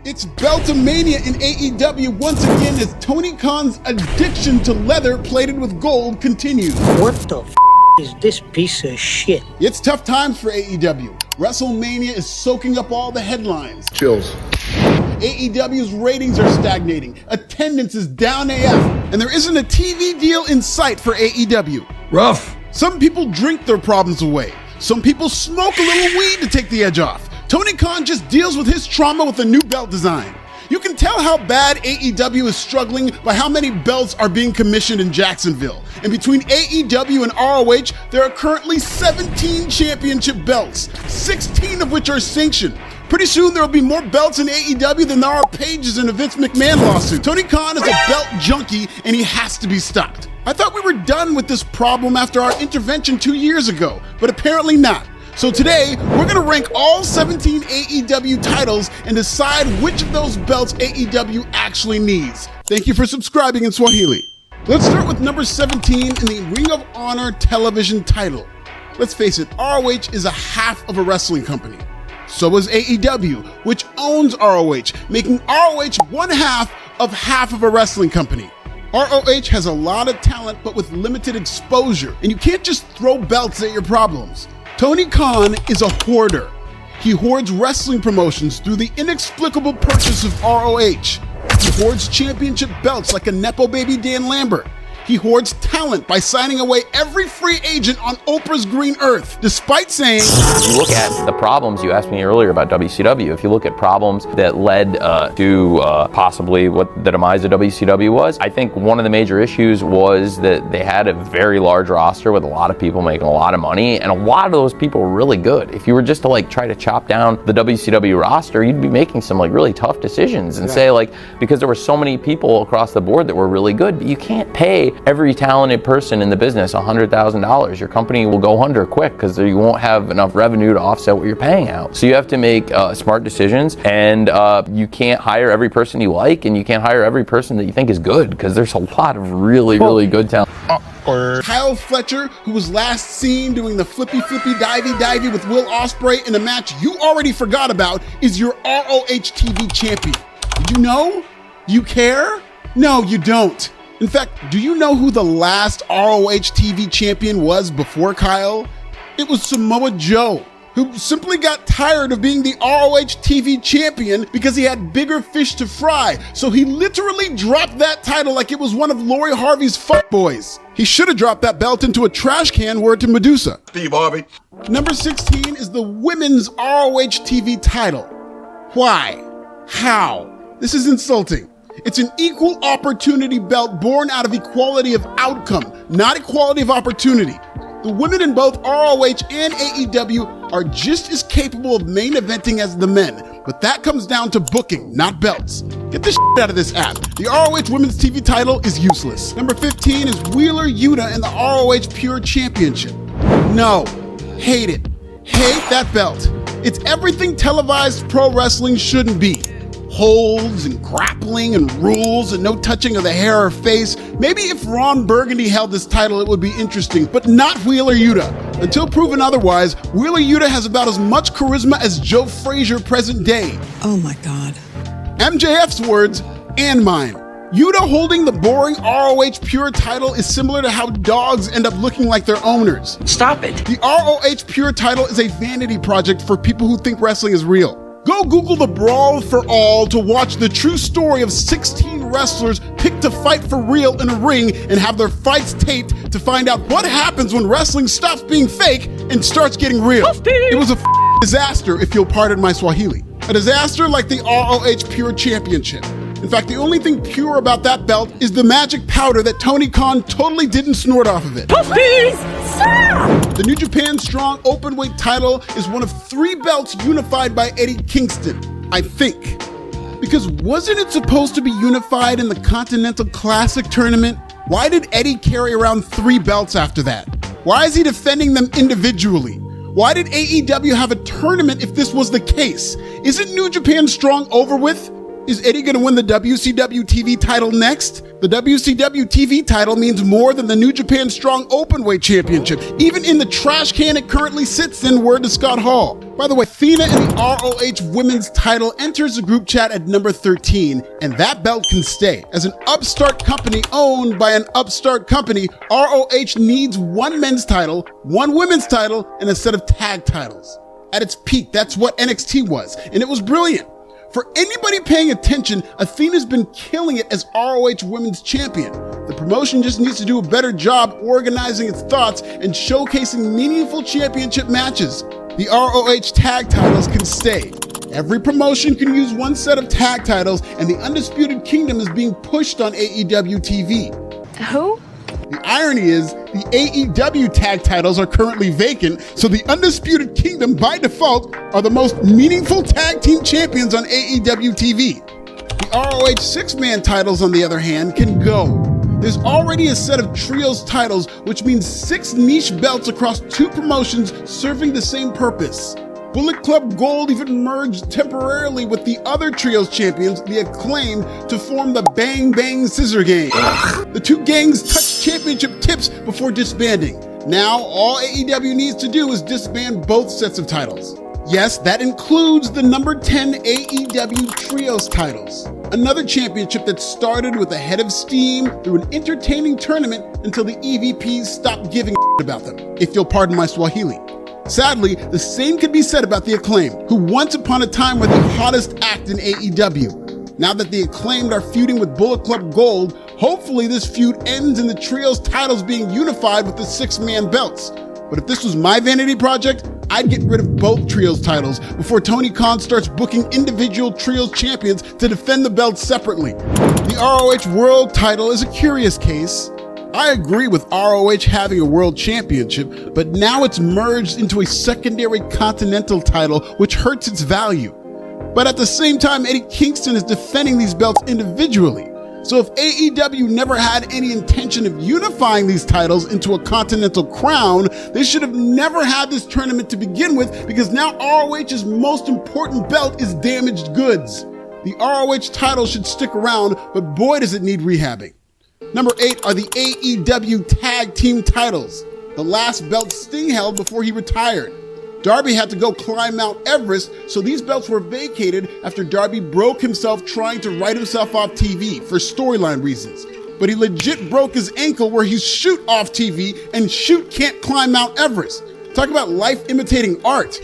It's BeltaMania in AEW once again as Tony Khan's addiction to leather plated with gold continues. What the is this piece of shit? It's tough times for AEW. WrestleMania is soaking up all the headlines. Chills. AEW's ratings are stagnating, attendance is down AF, and there isn't a TV deal in sight for AEW. Rough. Some people drink their problems away. Some people smoke a little weed to take the edge off. Tony Khan just deals with his trauma with a new belt design. You can tell how bad AEW is struggling by how many belts are being commissioned in Jacksonville. And between AEW and ROH, there are currently 17 championship belts, 16 of which are sanctioned. Pretty soon there will be more belts in AEW than there are pages in a Vince McMahon lawsuit. Tony Khan is a belt junkie and he has to be stopped. I thought we were done with this problem after our intervention 2 years ago, but apparently not. So today, we're gonna rank all 17 AEW titles and decide which of those belts AEW actually needs. Thank you for subscribing in Swahili. Let's start with number 17 in the Ring of Honor television title. Let's face it, ROH is a half of a wrestling company. So is AEW, which owns ROH, making ROH one half of a wrestling company. ROH has a lot of talent, but with limited exposure, and you can't just throw belts at your problems. Tony Khan is a hoarder. He hoards wrestling promotions through the inexplicable purchase of ROH. He hoards championship belts like a Nepo baby Dan Lambert. He hoards talent by signing away every free agent on Oprah's green earth, despite saying, you look at the problems you asked me earlier about WCW. If you look at problems that led to possibly what the demise of WCW was, I think one of the major issues was that they had a very large roster with a lot of people making a lot of money, and a lot of those people were really good. If you were just to try to chop down the WCW roster, you'd be making some really tough decisions and say because there were so many people across the board that were really good, but you can't pay every talented person in the business $100,000. Your company will go under quick because you won't have enough revenue to offset what you're paying out. So you have to make smart decisions, and you can't hire every person you like, and you can't hire every person that you think is good because there's a lot of really good talent. Kyle Fletcher, who was last seen doing the flippy divey with Will Ospreay in a match you already forgot about, is your ROH TV champion. Did you know? Do you care? No, you don't. In fact, do you know who the last ROH TV champion was before Kyle? It was Samoa Joe, who simply got tired of being the ROH TV champion because he had bigger fish to fry. So he literally dropped that title like it was one of Lori Harvey's fuckboys. He should have dropped that belt into a trash can, word to Medusa. Steve Harvey. Number 16 is the women's ROH TV title. Why? How? This is insulting. It's an equal opportunity belt born out of equality of outcome, not equality of opportunity. The women in both ROH and AEW are just as capable of main eventing as the men, but that comes down to booking, not belts. Get this shit out of this app. The ROH Women's TV title is useless. Number 15 is Wheeler Yuta and the ROH Pure Championship. No. Hate it. Hate that belt. It's everything televised pro wrestling shouldn't be. Holds and grappling and rules and no touching of the hair or face. Maybe if Ron Burgundy held this title, it would be interesting, but not Wheeler Yuta. Until proven otherwise, Wheeler Yuta has about as much charisma as Joe Frazier present day. Oh my God. MJF's words and mine. Yuta holding the boring ROH Pure title is similar to how dogs end up looking like their owners. Stop it. The ROH Pure title is a vanity project for people who think wrestling is real. Go Google the Brawl for All to watch the true story of 16 wrestlers picked to fight for real in a ring and have their fights taped to find out what happens when wrestling stops being fake and starts getting real. It was a disaster, if you'll pardon my Swahili. A disaster like the ROH Pure Championship. In fact, the only thing pure about that belt is the magic powder that Tony Khan totally didn't snort off of it. The New Japan Strong Openweight title is one of 3 belts unified by Eddie Kingston, I think. Because wasn't it supposed to be unified in the Continental Classic tournament? Why did Eddie carry around 3 belts after that? Why is he defending them individually? Why did AEW have a tournament if this was the case? Isn't New Japan Strong over with? Is Eddie going to win the WCW TV title next? The WCW TV title means more than the New Japan Strong Openweight Championship, even in the trash can it currently sits in, word to Scott Hall. By the way, Athena and the ROH Women's title enters the group chat at number 13, and that belt can stay. As an upstart company owned by an upstart company, ROH needs one men's title, one women's title, and a set of tag titles. At its peak, that's what NXT was, and it was brilliant. For anybody paying attention, Athena's been killing it as ROH Women's Champion. The promotion just needs to do a better job organizing its thoughts and showcasing meaningful championship matches. The ROH tag titles can stay. Every promotion can use one set of tag titles, and the Undisputed Kingdom is being pushed on AEW TV. Who? The irony is, the AEW tag titles are currently vacant, so the Undisputed Kingdom, by default, are the most meaningful tag team champions on AEW TV. The ROH six-man titles, on the other hand, can go. There's already a set of trios titles, which means 6 niche belts across 2 promotions serving the same purpose. Bullet Club Gold even merged temporarily with the other trios champions, the Acclaimed, to form the Bang Bang Scissor Gang. The 2 gangs touched championship tips before disbanding. Now, all AEW needs to do is disband both sets of titles. Yes, that includes the number 10 AEW Trios titles. Another championship that started with a head of steam through an entertaining tournament until the EVPs stopped giving about them, if you'll pardon my Swahili. Sadly, the same could be said about the Acclaimed, who once upon a time were the hottest act in AEW. Now that the Acclaimed are feuding with Bullet Club Gold, hopefully this feud ends in the trios titles being unified with the 6-man belts. But if this was my vanity project, I'd get rid of both trios titles before Tony Khan starts booking individual trios champions to defend the belts separately. The ROH World title is a curious case. I agree with ROH having a world championship, but now it's merged into a secondary continental title, which hurts its value. But at the same time, Eddie Kingston is defending these belts individually. So if AEW never had any intention of unifying these titles into a continental crown, they should have never had this tournament to begin with, because now ROH's most important belt is damaged goods. The ROH title should stick around, but boy does it need rehabbing. Number 8 are the AEW Tag Team titles, the last belt Sting held before he retired. Darby had to go climb Mount Everest, so these belts were vacated after Darby broke himself trying to write himself off TV for storyline reasons. But he legit broke his ankle where he's Shoot off TV, and Shoot can't climb Mount Everest. Talk about life imitating art.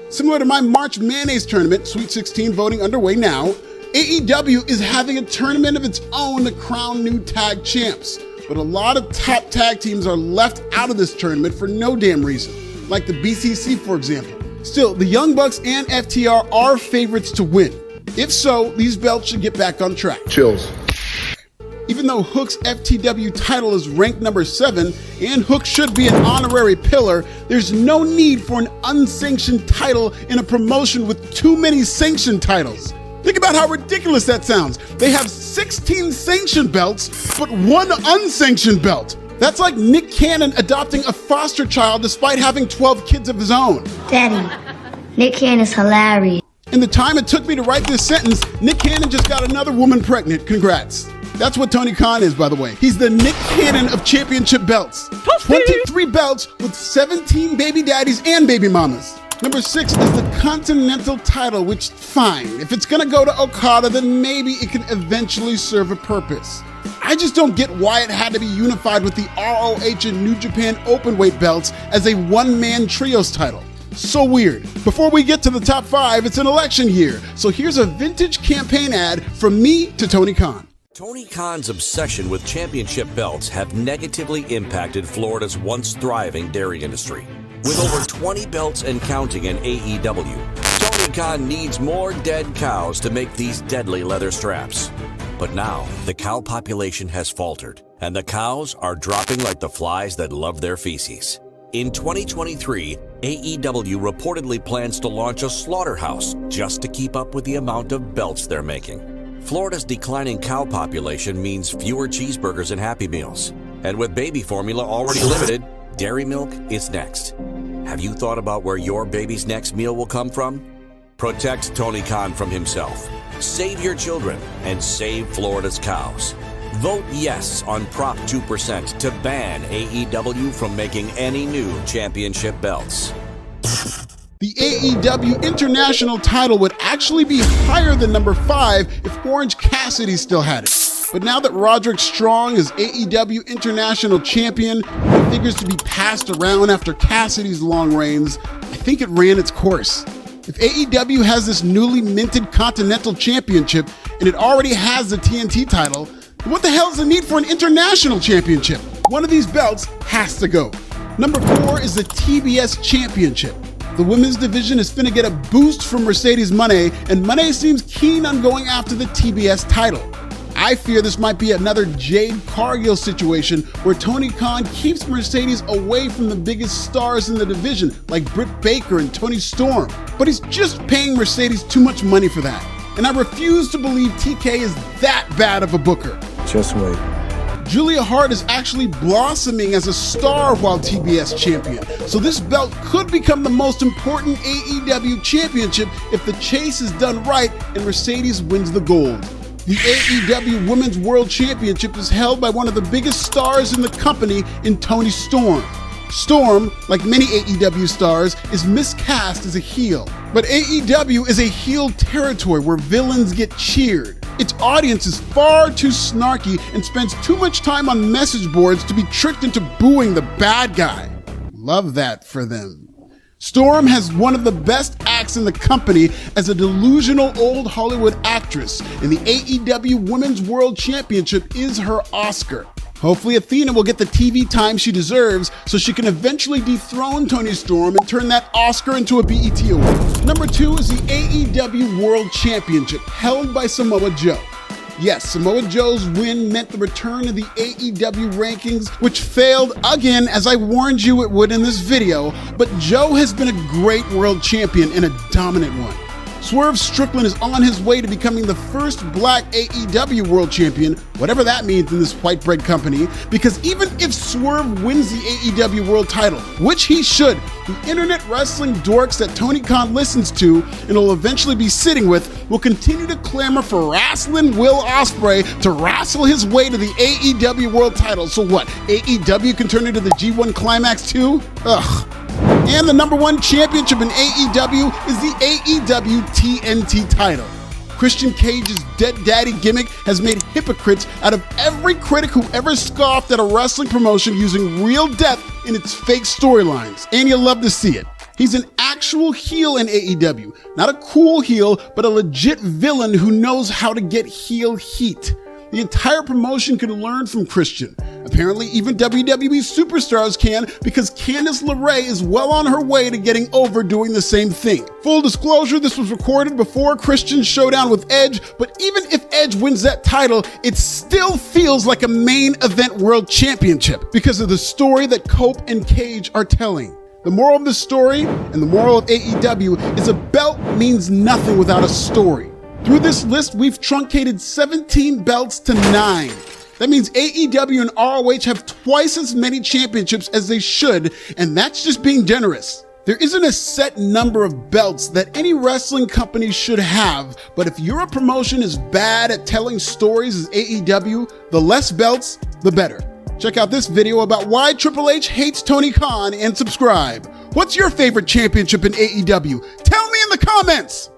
Similar to my March Mayonnaise tournament, Sweet 16 voting underway now, AEW is having a tournament of its own to crown new tag champs. But a lot of top tag teams are left out of this tournament for no damn reason, like the BCC, for example. Still, the Young Bucks and FTR are favorites to win. If so, these belts should get back on track. Chills. Even though Hook's FTW title is ranked number 7, and Hook should be an honorary pillar, there's no need for an unsanctioned title in a promotion with too many sanctioned titles. Think about how ridiculous that sounds. They have 16 sanctioned belts, but 1 unsanctioned belt. That's like Nick Cannon adopting a foster child despite having 12 kids of his own. Daddy, Nick Cannon's hilarious. In the time it took me to write this sentence, Nick Cannon just got another woman pregnant. Congrats. That's what Tony Khan is, by the way. He's the Nick Cannon of championship belts. 23 belts with 17 baby daddies and baby mamas. Number 6 is the Continental title, which, fine. If it's gonna go to Okada, then maybe it can eventually serve a purpose. I just don't get why it had to be unified with the ROH and New Japan Openweight belts as a one-man trios title. So weird. Before we get to the top 5, it's an election year. So here's a vintage campaign ad from me to Tony Khan. Tony Khan's obsession with championship belts have negatively impacted Florida's once thriving dairy industry. With over 20 belts and counting in AEW, Tony Khan needs more dead cows to make these deadly leather straps. But now, the cow population has faltered, and the cows are dropping like the flies that love their feces. In 2023, AEW reportedly plans to launch a slaughterhouse just to keep up with the amount of belts they're making. Florida's declining cow population means fewer cheeseburgers and Happy Meals. And with baby formula already limited, dairy milk is next. Have you thought about where your baby's next meal will come from? Protect Tony Khan from himself. Save your children and save Florida's cows. Vote yes on Prop 2% to ban AEW from making any new championship belts. The AEW International title would actually be higher than number 5 if Orange Cassidy still had it. But now that Roderick Strong is AEW International Champion and figures to be passed around after Cassidy's long reigns, I think it ran its course. If AEW has this newly minted Continental Championship and it already has the TNT title, then what the hell is the need for an International Championship? One of these belts has to go. Number 4 is the TBS Championship. The women's division is finna get a boost from Mercedes Moné, and Moné seems keen on going after the TBS title. I fear this might be another Jade Cargill situation where Tony Khan keeps Mercedes away from the biggest stars in the division, like Britt Baker and Toni Storm. But he's just paying Mercedes too much money for that. And I refuse to believe TK is that bad of a booker. Just wait. Julia Hart is actually blossoming as a star while TBS champion, so this belt could become the most important AEW championship if the chase is done right and Mercedes wins the gold. The AEW Women's World Championship is held by one of the biggest stars in the company in Toni Storm. Storm, like many AEW stars, is miscast as a heel. But AEW is a heel territory where villains get cheered. Its audience is far too snarky and spends too much time on message boards to be tricked into booing the bad guy. Love that for them. Storm has one of the best acts in the company as a delusional old Hollywood actress, and the AEW Women's World Championship is her Oscar. Hopefully Athena will get the TV time she deserves so she can eventually dethrone Toni Storm and turn that Oscar into a BET award. Number 2 is the AEW World Championship, held by Samoa Joe. Yes, Samoa Joe's win meant the return of the AEW rankings, which failed again as I warned you it would in this video, but Joe has been a great world champion and a dominant one. Swerve Strickland is on his way to becoming the first black AEW world champion, whatever that means in this white bread company, because even if Swerve wins the AEW world title, which he should, the internet wrestling dorks that Tony Khan listens to and will eventually be sitting with will continue to clamor for wrestling Will Ospreay to wrestle his way to the AEW world title. So what, AEW can turn into the G1 Climax too? Ugh. And the number 1 championship in AEW is the AEW TNT title. Christian Cage's Dead Daddy gimmick has made hypocrites out of every critic who ever scoffed at a wrestling promotion using real death in its fake storylines. And you'll love to see it. He's an actual heel in AEW. Not a cool heel, but a legit villain who knows how to get heel heat. The entire promotion can learn from Christian. Apparently, even WWE superstars can, because Candice LeRae is well on her way to getting over doing the same thing. Full disclosure, this was recorded before Christian's showdown with Edge, but even if Edge wins that title, it still feels like a main event world championship because of the story that Cope and Cage are telling. The moral of the story, and the moral of AEW, is a belt means nothing without a story. Through this list, we've truncated 17 belts to 9. That means AEW and ROH have twice as many championships as they should, and that's just being generous. There isn't a set number of belts that any wrestling company should have, but if your promotion is bad at telling stories as AEW, the less belts, the better. Check out this video about why Triple H hates Tony Khan and subscribe. What's your favorite championship in AEW? Tell me in the comments!